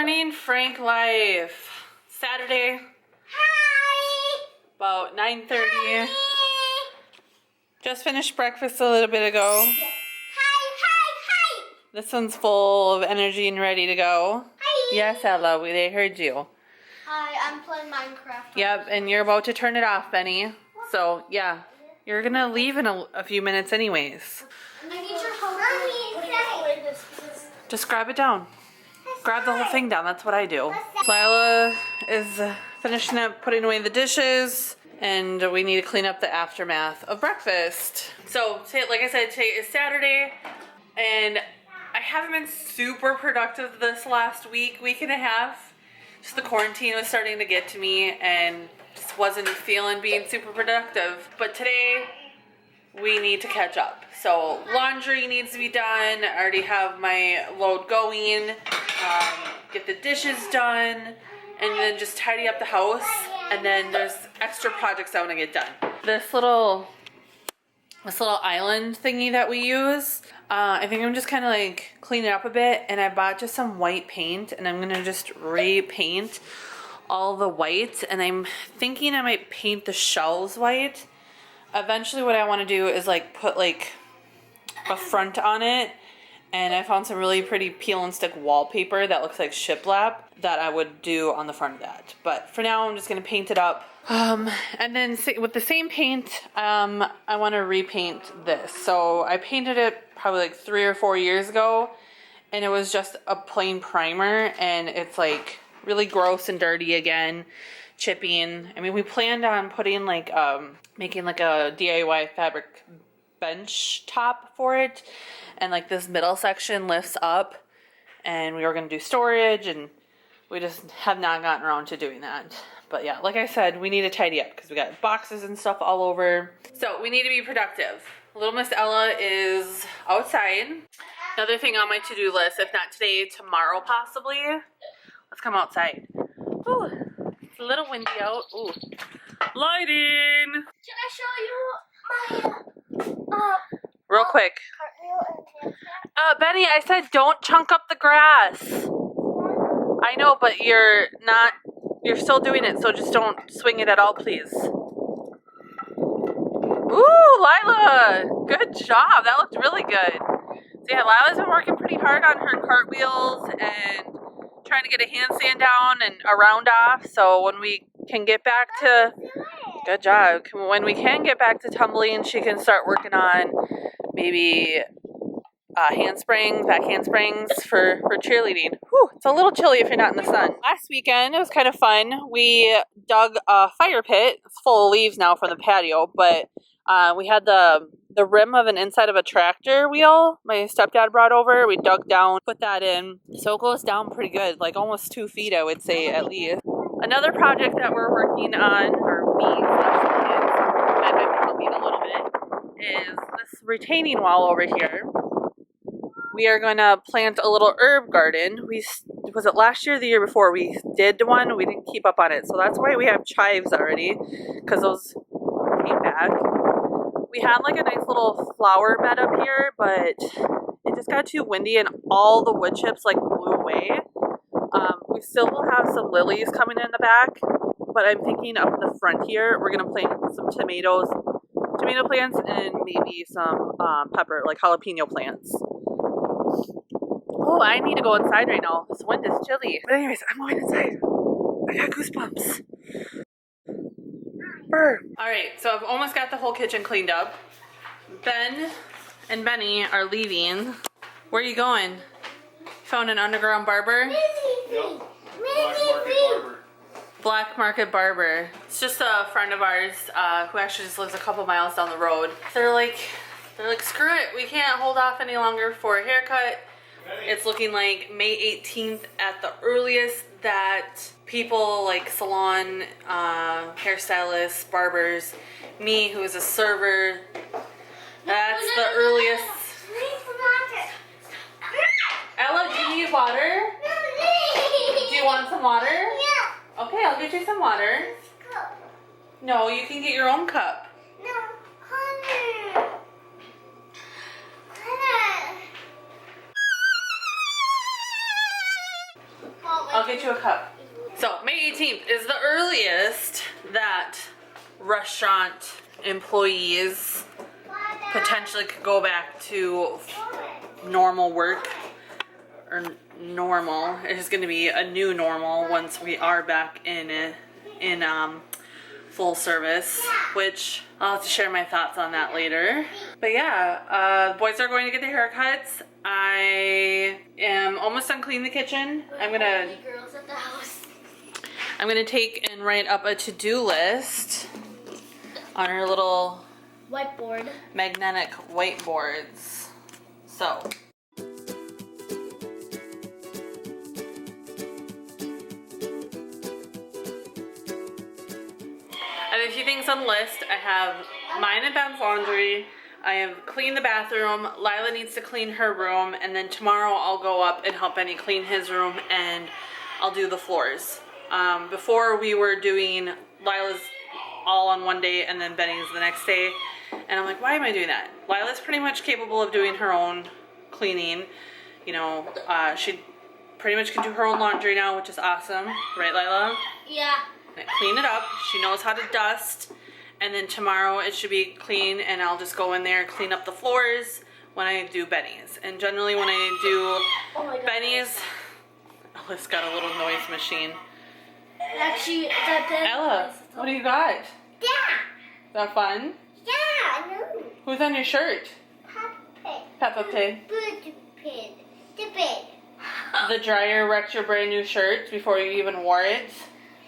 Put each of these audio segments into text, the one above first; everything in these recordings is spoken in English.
morning, Frank Life. Saturday. Hi. About 9:30. Hi. Just finished breakfast a little bit ago. Yes. Hi. This one's full of energy and ready to go. Hi. Yes, Ella, they heard you. Hi, I'm playing Minecraft. Yep, and you're about to turn it off, Benny. So, yeah, you're gonna leave in a few minutes anyways. I need your help. Mommy, Just grab it down. Grab the whole thing down. That's what I do. Lila is finishing up putting away the dishes, and we need to clean up the aftermath of breakfast. So, like I said, today is Saturday, and I haven't been super productive this last week and a half. Just the quarantine was starting to get to me, and just wasn't feeling being super productive. But today, we need to catch up. So laundry needs to be done. I already have my load going. Get the dishes done, and then just tidy up the house. And then there's extra projects I want to get done. This little island thingy that we use, I think I'm just kind of like clean it up a bit. And I bought just some white paint, and I'm gonna just repaint all the white. And I'm thinking I might paint the shelves white. Eventually what I want to do is like put like a front on it, and I found some really pretty peel and stick wallpaper that looks like shiplap that I would do on the front of that. But for now I'm just going to paint it up. And then with the same paint, I want to repaint this. So I painted it probably like 3 or 4 years ago, and it was just a plain primer, and it's like really gross and dirty again. Chipping. I mean, we planned on putting like making like a DIY fabric bench top for it, and like this middle section lifts up, and we were going to do storage, and we just have not gotten around to doing that. But yeah, like I said, we need to tidy up because we got boxes and stuff all over, so we need to be productive. Little Miss Ella is outside. Another thing on my to-do list, if not today, tomorrow possibly, let's come outside. Ooh. It's a little windy out. Ooh. Lighting! Can I show you my Real quick. cartwheel and handstand? Benny, I said don't chunk up the grass. I know, but you're still doing it, so just don't swing it at all, please. Ooh, Lila! Good job. That looked really good. So yeah, Lila's been working pretty hard on her cartwheels and trying to get a handstand down and a round off, so when we can get back to good job when we can get back to tumbling, she can start working on maybe back handsprings for cheerleading. Whew, it's a little chilly if you're not in the sun. Last weekend it was kind of fun. We dug a fire pit. It's full of leaves now from the patio, but we had the rim of an inside of a tractor wheel my stepdad brought over. We dug down, put that in, so it goes down pretty good, like almost 2 feet, I would say, at least. Another project that we're working on, or me slash the kids, that might be helping a little bit, is this retaining wall over here. We are going to plant a little herb garden. Was it last year or the year before? We did one, we didn't keep up on it, so that's why we have chives already, because those came back. We had like a nice little flower bed up here, but it just got too windy and all the wood chips like blew away. We still will have some lilies coming in the back, but I'm thinking up in the front here, we're going to plant some tomato plants, and maybe some pepper, like jalapeno plants. Oh, I need to go inside right now. This wind is chilly. But anyways, I'm going inside. I got goosebumps. Alright, so I've almost got the whole kitchen cleaned up. Ben and Benny are leaving. Where are you going? Found an underground barber? Yep. Black Market Barber. It's just a friend of ours who actually just lives a couple miles down the road. They're like, screw it, we can't hold off any longer for a haircut. It's looking like May 18th at the earliest that people like salon, hairstylists, barbers, me who is a server, that's the earliest. Ella, do you need water? Do you want some water? Yeah. Okay, I'll get you some water. No, you can get your own cup. No, Connor. I'll get you a cup. So May 18th is the earliest that restaurant employees potentially could go back to normal work, or normal. It's going to be a new normal once we are back in full service, which I'll have to share my thoughts on that later. But yeah, boys are going to get their haircuts. I am almost done cleaning the kitchen. I'm gonna take and write up a to-do list on our little whiteboard. Magnetic whiteboards. So I have a few things on the list. I have mine and Ben's laundry. I have cleaned the bathroom. Lila needs to clean her room, and then tomorrow I'll go up and help Benny clean his room, and I'll do the floors. Before we were doing Lila's all on one day and then Benny's the next day, and I'm like, why am I doing that? Lila's pretty much capable of doing her own cleaning. You know, she pretty much can do her own laundry now, which is awesome, right, Lila? Yeah. Clean it up. She knows how to dust, and then tomorrow it should be clean, and I'll just go in there and clean up the floors when I do Benny's. And generally when I do Benny's, Ella's got a little noise machine. Actually, Ella, what do you got? Yeah. Is that fun? Yeah, I know. Who's on your shirt? Peppa Pig. Pig. The pig. The dryer wrecked your brand new shirt before you even wore it.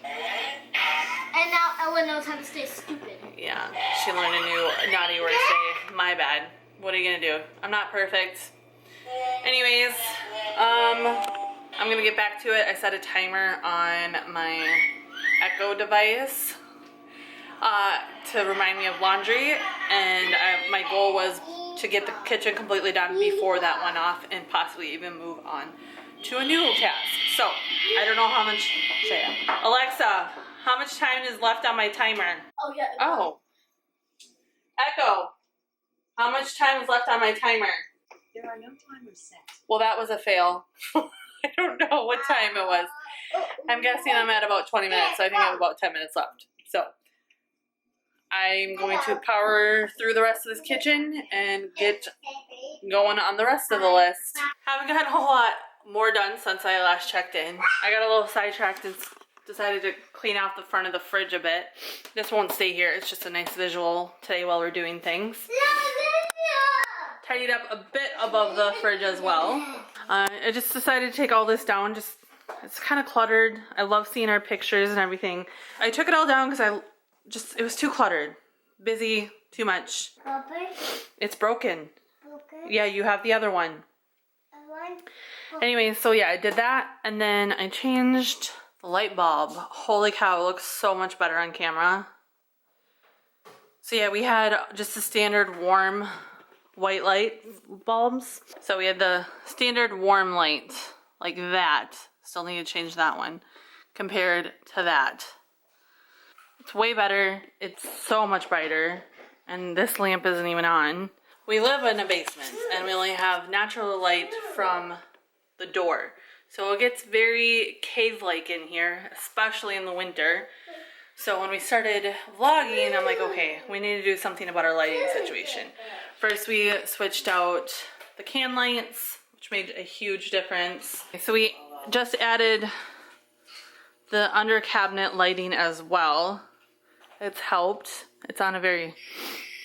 And now Ella knows how to stay stupid. Yeah, she learned a new naughty word today. My bad. What are you gonna do? I'm not perfect. Anyways, I'm gonna get back to it. I set a timer on my Echo device to remind me of laundry, and my goal was to get the kitchen completely done before that went off and possibly even move on to a new task. So, I don't know how much, Alexa, how much time is left on my timer? Oh, yeah. Oh. Echo, how much time is left on my timer? There are no timers set. Well, that was a fail. I don't know what time it was. I'm guessing I'm at about 20 minutes, so I think I have about 10 minutes left. So, I'm going to power through the rest of this kitchen and get going on the rest of the list. Haven't gotten a whole lot more done since I last checked in. I got a little sidetracked and decided to clean out the front of the fridge a bit. This won't stay here. It's just a nice visual today while we're doing things. Tidied up a bit above the fridge as well. I just decided to take all this down. It's kind of cluttered. I love seeing our pictures and everything. I took it all down because it was too cluttered. Busy, too much. It's broken. Yeah, you have the other one. Anyway, so yeah, I did that, and then I changed the light bulb. Holy cow, it looks so much better on camera. So yeah, we had just the standard warm white light bulbs. So we had the standard warm light, like that. Still need to change that one compared to that. It's way better. It's so much brighter, and this lamp isn't even on. We live in a basement, and we only have natural light from the door. So it gets very cave-like in here, especially in the winter. So when we started vlogging, I'm like, okay, we need to do something about our lighting situation. First, we switched out the can lights, which made a huge difference. So we just added the under cabinet lighting as well. It's helped. It's on a very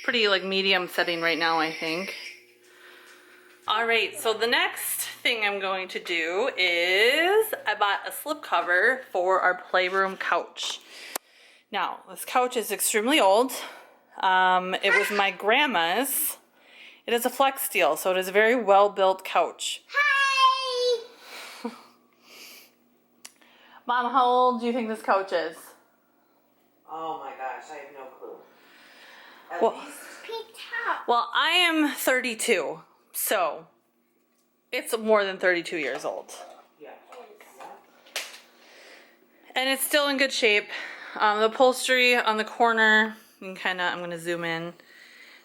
pretty like medium setting right now, I think. All right, so the next thing I'm going to do is I bought a slip cover for our playroom couch. Now, this couch is extremely old. It was my grandma's. It is a flex steel, so it is a very well-built couch. Hi! Mom, how old do you think this couch is? Oh my gosh, I have no clue. Well, I am 32, so it's more than 32 years old. Yeah. And it's still in good shape. The upholstery on the corner, you can I'm going to zoom in,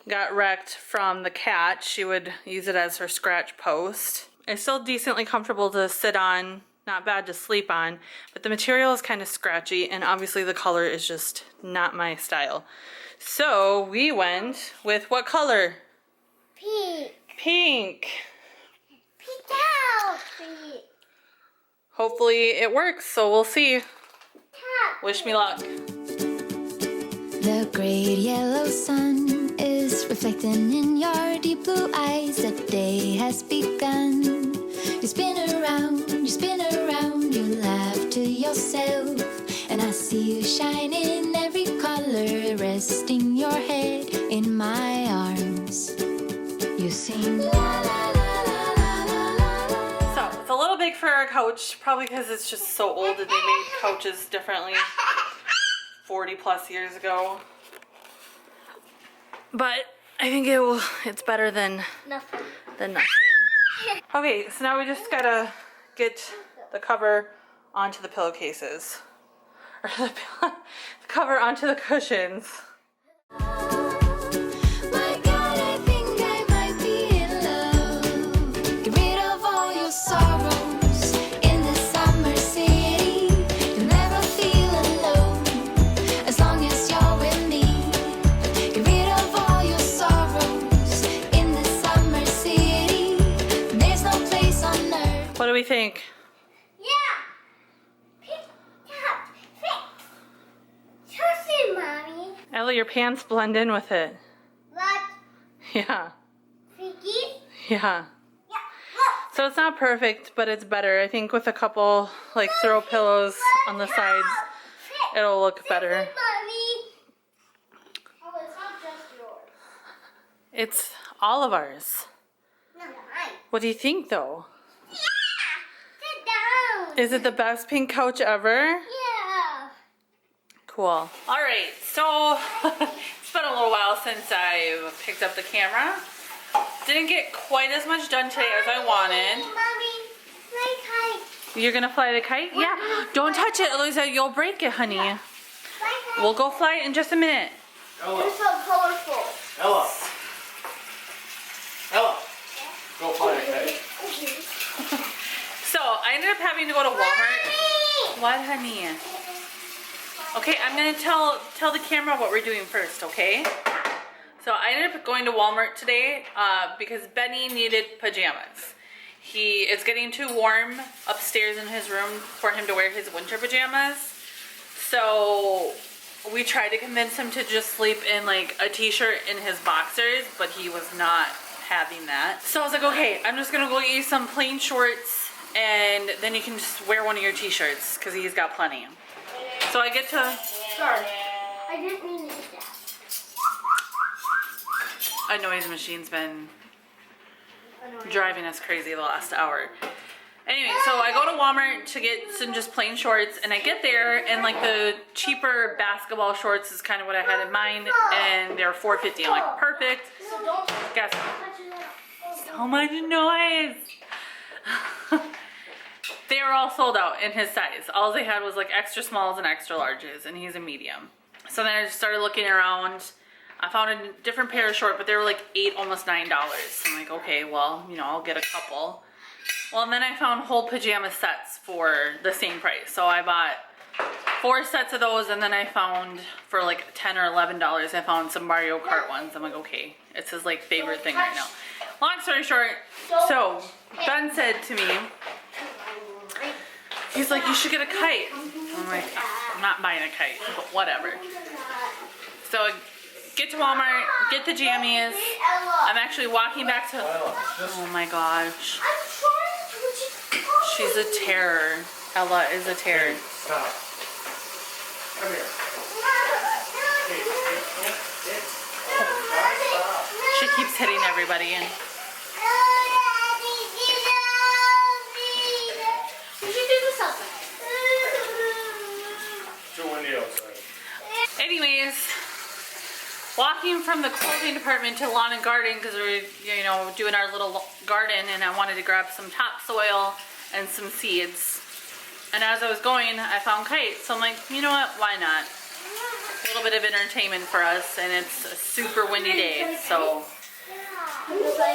got wrecked from the cat. She would use it as her scratch post. It's still decently comfortable to sit on not bad to sleep on, but the material is kind of scratchy and obviously the color is just not my style. So we went with what color? Pink. Pink. Pink outfit. Hopefully it works, so we'll see. Top. Wish me luck. The great yellow sun is reflecting in your deep blue eyes. The day has begun. You spin around, you laugh to yourself. And I see you shine in every color, resting your head in my arms. You sing la la la la la la la. So it's a little big for our couch, probably because it's just so old that they made couches differently 40 plus years ago. But I think it's better than Nothing. nothing. Okay, so now we just gotta get the cover onto the pillowcases. Or the cover onto the cushions. My God, I think I might be in love. Get rid of all your sorrows in the summer city. You'll never feel alone as long as you're with me. Get rid of all your sorrows in the summer city. There's no place on earth. What do we think? Yeah. Pink top. Pink. Choose mommy. Ella, your pants blend in with it. What? Yeah, Piggy? yeah. Yeah. Look. So it's not perfect, but it's better. I think with a couple like throw pillows on the sides, it'll look better. Mommy. Oh, it's not just yours. It's all of ours. No, mine. What do you think though? Yeah. Sit down. Is it the best pink couch ever? Yeah. Cool. All right, so it's been a little while since I picked up the camera. Didn't get quite as much done today as I wanted. Mommy, my kite. You're gonna fly the kite? Yeah. Don't touch it, Eloisa. You'll break it, honey. My kite. We'll go fly it in just a minute. Ella, It's so colorful. Ella, Ella, go fly a kite. So I ended up having to go to Walmart. Mommy. What, honey? Okay, I'm gonna tell the camera what we're doing first, okay? So I ended up going to Walmart today because Benny needed pajamas. It's getting too warm upstairs in his room for him to wear his winter pajamas. So we tried to convince him to just sleep in like a t-shirt and his boxers, but he was not having that. So I was like, okay, I'm just gonna go get you some plain shorts and then you can just wear one of your t-shirts because he's got plenty. So I get to... Sorry. I didn't mean to do that. A noise machine's been driving us crazy the last hour. Anyway, so I go to Walmart to get some just plain shorts, and I get there, and like the cheaper basketball shorts is kind of what I had in mind, and they're $4.50. I'm like, perfect. So don't Guess touch it. so much noise. They were all sold out in his size. All they had was like extra smalls and extra larges, and he's a medium. So then I just started looking around. I found a different pair of shorts, but they were like $8, almost $9. I'm like, okay, well, you know, I'll get a couple. Well, and then I found whole pajama sets for the same price. So I bought 4 sets of those, and then I found for like $10 or $11, I found some Mario Kart ones. I'm like, okay, it's his like favorite thing right now. Long story short, so Ben said to me, he's like, you should get a kite. I'm like, I'm not buying a kite, but whatever. So I get to Walmart, get the jammies. I'm actually walking back to, oh my gosh. She's a terror. Ella is a terror. Stop. Come here. She keeps hitting everybody. Too windy outside. Anyways, walking from the clothing department to lawn and garden because we're, you know, doing our little garden, and I wanted to grab some topsoil and some seeds. And as I was going, I found kites. So I'm like, you know what? Why not? A little bit of entertainment for us, and it's a super windy day. So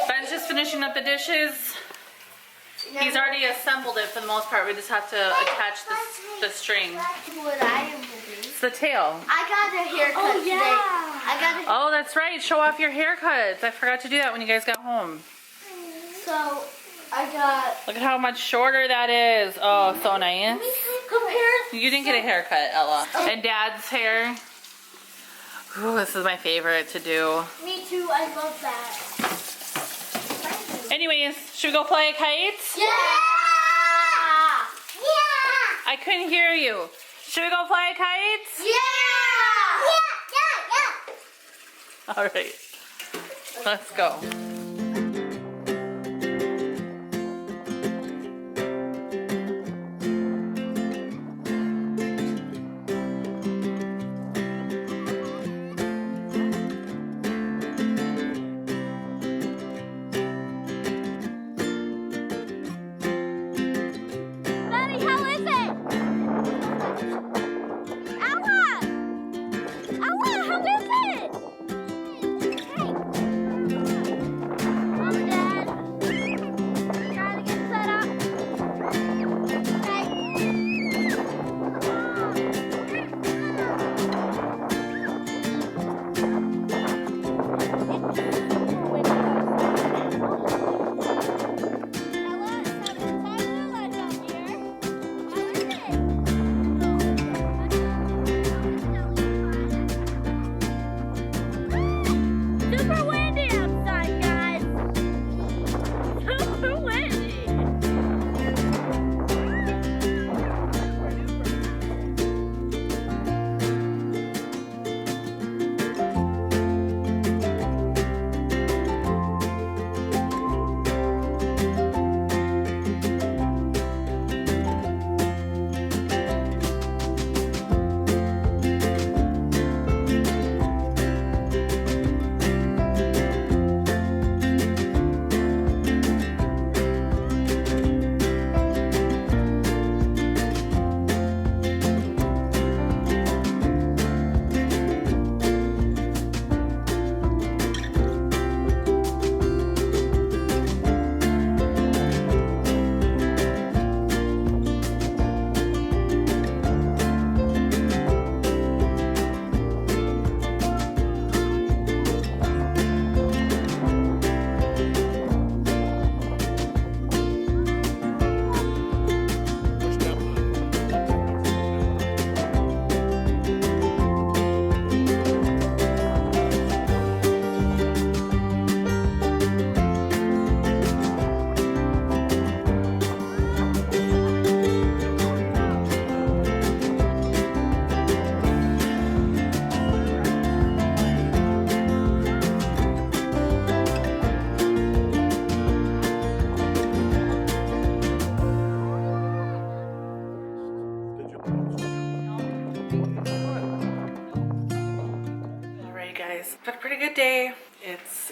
Ben's just finishing up the dishes. He's already assembled it for the most part. We just have to attach the string. What I am doing. It's the tail. I got a haircut today. I got a Oh, that's right. Show off your haircuts. I forgot to do that when you guys got home. So I got. Look at how much shorter that is. Oh, so nice. Compare. You didn't get a haircut, Ella. And Dad's hair. Ooh, this is my favorite to do. Me too. I love that. Anyways, should we go fly a kite? Yeah. Yeah. I couldn't hear you. Should we go fly a kite? Yeah. Yeah. All right. Let's go. It's been a pretty good day. It's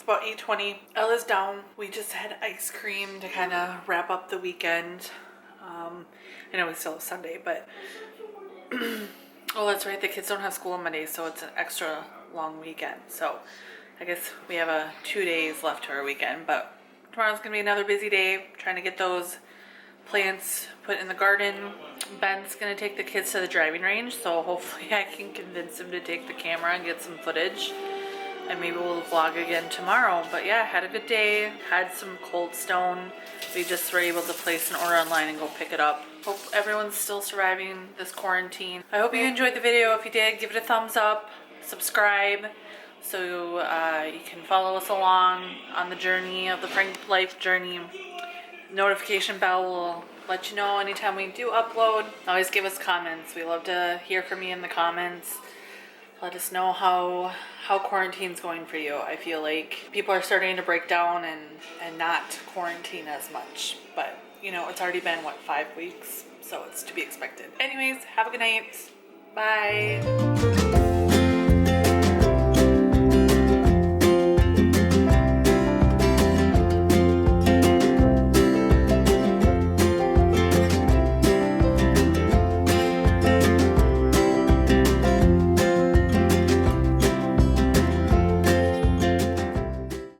about 8:20. Ella's down. We just had ice cream to kind of wrap up the weekend. I know we still have Sunday, but oh, that's right. The kids don't have school on Monday, so it's an extra long weekend. So I guess we have 2 days left to our weekend, but tomorrow's gonna be another busy day trying to get those plants put in the garden. Ben's gonna take the kids to the driving range, so hopefully I can convince him to take the camera and get some footage, and maybe we'll vlog again tomorrow. But yeah, had a good day. Had some Cold Stone. We just were able to place an order online and go pick it up. Hope everyone's still surviving this quarantine. I hope you enjoyed the video. If you did, give it a thumbs up, subscribe, so you can follow us along on the journey of the prank life journey. Notification bell will let you know anytime we do upload. Always give us comments. We love to hear from you in the comments. Let us know how quarantine's going for you. I feel like people are starting to break down and not quarantine as much. But, you know, it's already been, what, 5 weeks? So it's to be expected. Anyways, have a good night. Bye.